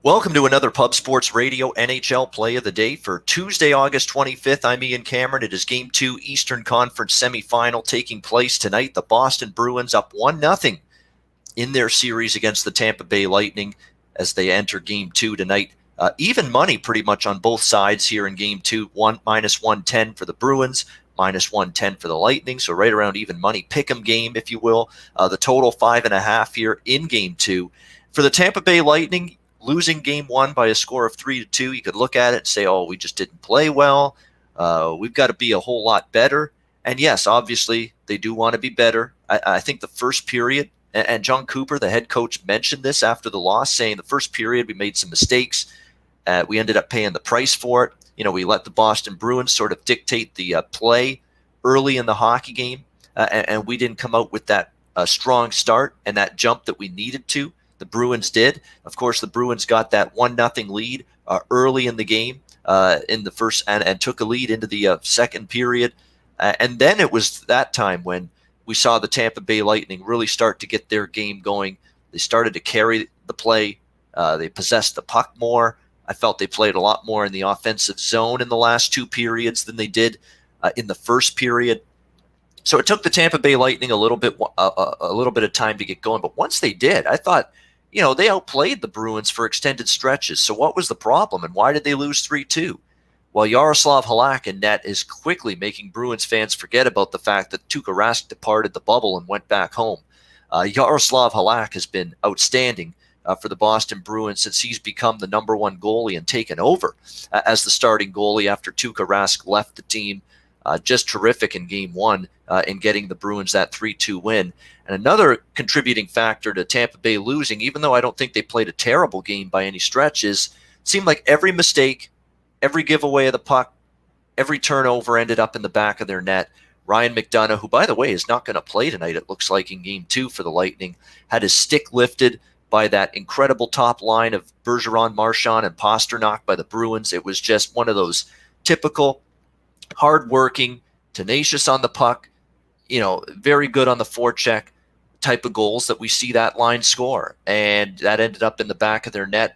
Welcome to another Pub Sports Radio NHL Play of the Day for Tuesday, August 25th. I'm Ian Cameron. It is Game 2 Eastern Conference semifinal taking place tonight. The Boston Bruins up 1-0 in their series against the Tampa Bay Lightning as they enter Game 2 tonight. Even money pretty much on both sides here in Game 2. Minus 110 for the Bruins, minus 110 for the Lightning. So right around even money. Pick'em game, if you will. The total 5.5 here in Game 2. For the Tampa Bay Lightning, losing Game 1 by a score of 3-2, you could look at it and say, oh, we just didn't play well. We've got to be a whole lot better. And yes, obviously, they do want to be better. I think the first period, and John Cooper, the head coach, mentioned this after the loss, saying the first period we made some mistakes. We ended up paying the price for it. You know, we let the Boston Bruins sort of dictate the play early in the hockey game, and we didn't come out with that strong start and that jump that we needed to. The Bruins did. Of course, the Bruins got that 1-0 lead early in the game in the first and took a lead into the second period. And then it was that time when we saw the Tampa Bay Lightning really start to get their game going. They started to carry the play. They possessed the puck more. I felt they played a lot more in the offensive zone in the last two periods than they did in the first period. So it took the Tampa Bay Lightning a little bit of time to get going. But once they did, I thought, you know, they outplayed the Bruins for extended stretches. So what was the problem, and why did they lose 3-2? Well, Yaroslav Halak in net is quickly making Bruins fans forget about the fact that Tuukka Rask departed the bubble and went back home. Yaroslav Halak has been outstanding for the Boston Bruins since he's become the number one goalie and taken over as the starting goalie after Tuukka Rask left the team. Just terrific in Game 1 in getting the Bruins that 3-2 win. And another contributing factor to Tampa Bay losing, even though I don't think they played a terrible game by any stretch, is it seemed like every mistake, every giveaway of the puck, every turnover ended up in the back of their net. Ryan McDonough, who, by the way, is not going to play tonight, it looks like, in Game 2 for the Lightning, had his stick lifted by that incredible top line of Bergeron, Marchand, and Pasternak by the Bruins. It was just one of those typical hard-working, tenacious on the puck, you know, very good on the forecheck type of goals that we see that line score. And that ended up in the back of their net.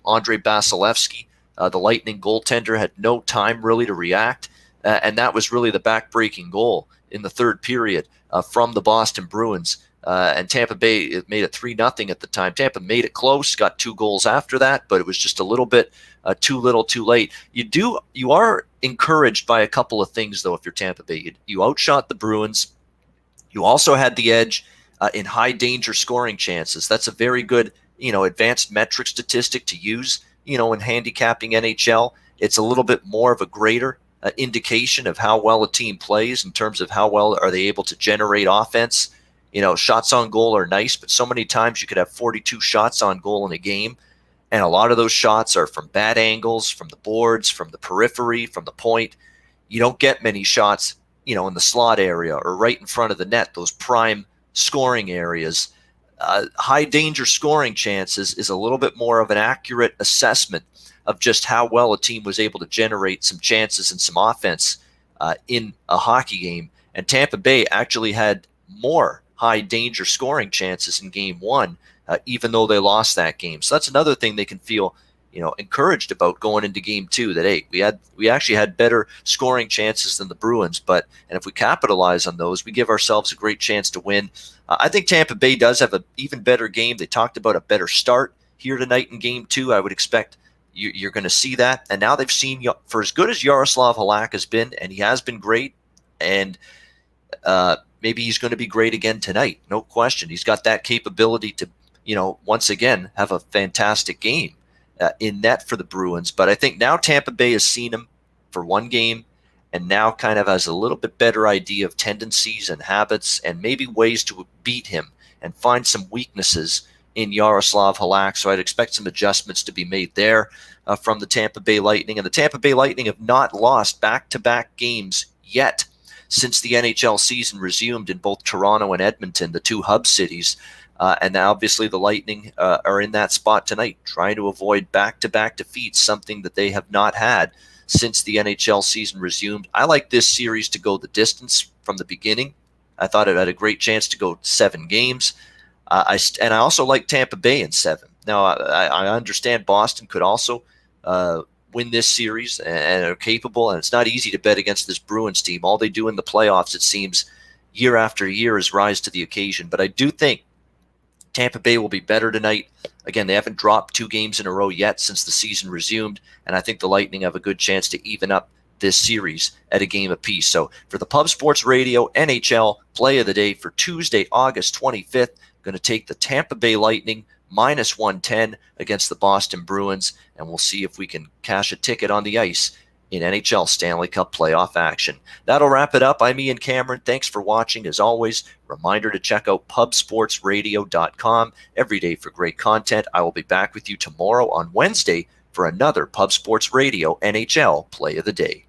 Andrei Vasilevsky, the Lightning goaltender, had no time really to react. And that was really the back-breaking goal in the third period from the Boston Bruins. And Tampa Bay made it 3-0 at the time. Tampa made it close, got 2 goals after that, but it was just a little bit too little, too late. You are encouraged by a couple of things, though, if you're Tampa Bay. You outshot the Bruins. You also had the edge in high danger scoring chances. That's a very good, advanced metric statistic to use, in handicapping NHL. It's a little bit more of a greater indication of how well a team plays in terms of how well are they able to generate offense. Shots on goal are nice, but so many times you could have 42 shots on goal in a game. And a lot of those shots are from bad angles, from the boards, from the periphery, from the point. You don't get many shots, in the slot area or right in front of the net, those prime scoring areas. High danger scoring chances is a little bit more of an accurate assessment of just how well a team was able to generate some chances and some offense in a hockey game. And Tampa Bay actually had more high danger scoring chances in Game 1, even though they lost that game. So that's another thing they can feel, encouraged about going into Game 2, that, hey, we actually had better scoring chances than the Bruins, and if we capitalize on those, we give ourselves a great chance to win. I think Tampa Bay does have an even better game. They talked about a better start here tonight in Game 2. I would expect you're going to see that. And now they've seen, for as good as Yaroslav Halak has been, and he has been great, and maybe he's going to be great again tonight. No question. He's got that capability to, once again, have a fantastic game in net for the Bruins. But I think now Tampa Bay has seen him for one game and now kind of has a little bit better idea of tendencies and habits and maybe ways to beat him and find some weaknesses in Yaroslav Halak. So I'd expect some adjustments to be made there from the Tampa Bay Lightning. And the Tampa Bay Lightning have not lost back-to-back games yet since the NHL season resumed in both Toronto and Edmonton, the two hub cities. And obviously the Lightning are in that spot tonight, trying to avoid back-to-back defeats, something that they have not had since the NHL season resumed. I like this series to go the distance from the beginning. I thought it had a great chance to go 7 games. And I also like Tampa Bay in 7. Now, I understand Boston could also win this series and are capable, and it's not easy to bet against this Bruins team. All they do in the playoffs, it seems, year after year is rise to the occasion. But I do think Tampa Bay will be better tonight. Again, they haven't dropped 2 games in a row yet since the season resumed, and I think the Lightning have a good chance to even up this series at a game apiece. So for the Pub Sports Radio NHL play of the day for Tuesday, August 25th, going to take the Tampa Bay Lightning minus 110 against the Boston Bruins, and we'll see if we can cash a ticket on the ice in NHL Stanley Cup playoff action. That'll wrap it up. I'm Ian Cameron. Thanks for watching. As always, reminder to check out pubsportsradio.com every day for great content. I will be back with you tomorrow on Wednesday for another Pub Sports Radio NHL play of the day.